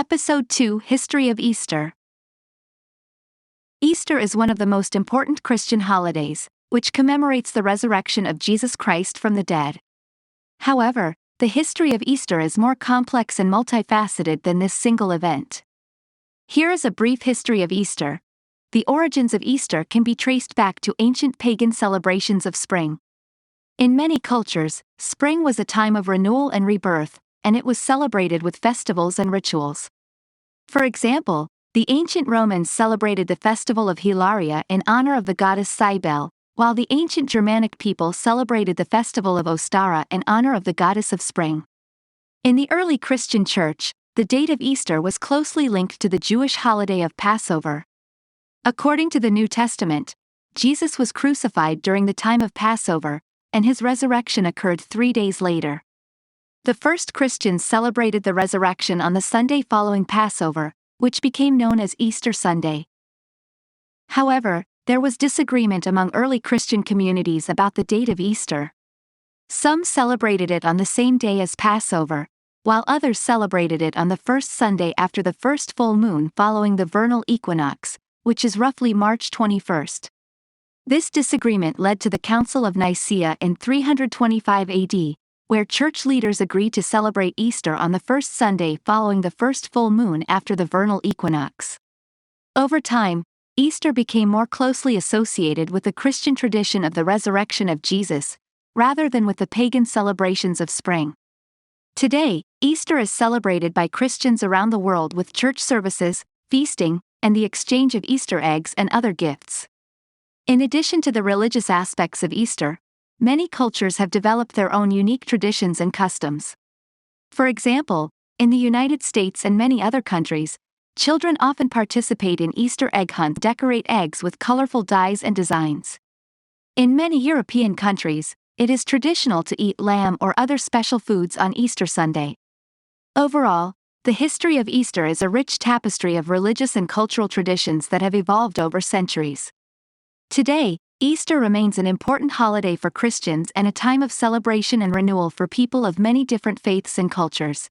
Episode 2: History of Easter. Easter is one of the most important Christian holidays, which commemorates the resurrection of Jesus Christ from the dead. However, the history of Easter is more complex and multifaceted than this single event. Here is a brief history of Easter. The origins of Easter can be traced back to ancient pagan celebrations of spring. In many cultures, spring was a time of renewal and rebirth, and it was celebrated with festivals and rituals. For example, the ancient Romans celebrated the festival of Hilaria in honor of the goddess Cybele, while the ancient Germanic people celebrated the festival of Ostara in honor of the goddess of spring. In the early Christian Church, the date of Easter was closely linked to the Jewish holiday of Passover. According to the New Testament, Jesus was crucified during the time of Passover, and his resurrection occurred 3 days later. The first Christians celebrated the resurrection on the Sunday following Passover, which became known as Easter Sunday. However, there was disagreement among early Christian communities about the date of Easter. Some celebrated it on the same day as Passover, while others celebrated it on the first Sunday after the first full moon following the vernal equinox, which is roughly March 21st. This disagreement led to the Council of Nicaea in 325 AD, where church leaders agreed to celebrate Easter on the first Sunday following the first full moon after the vernal equinox. Over time, Easter became more closely associated with the Christian tradition of the resurrection of Jesus, rather than with the pagan celebrations of spring. Today, Easter is celebrated by Christians around the world with church services, feasting, and the exchange of Easter eggs and other gifts. In addition to the religious aspects of Easter, many cultures have developed their own unique traditions and customs. For example, in the United States and many other countries, children often participate in Easter egg hunt, decorate eggs with colorful dyes and designs. In many European countries, it is traditional to eat lamb or other special foods on Easter Sunday. Overall, the history of Easter is a rich tapestry of religious and cultural traditions that have evolved over centuries. Today, Easter remains an important holiday for Christians and a time of celebration and renewal for people of many different faiths and cultures.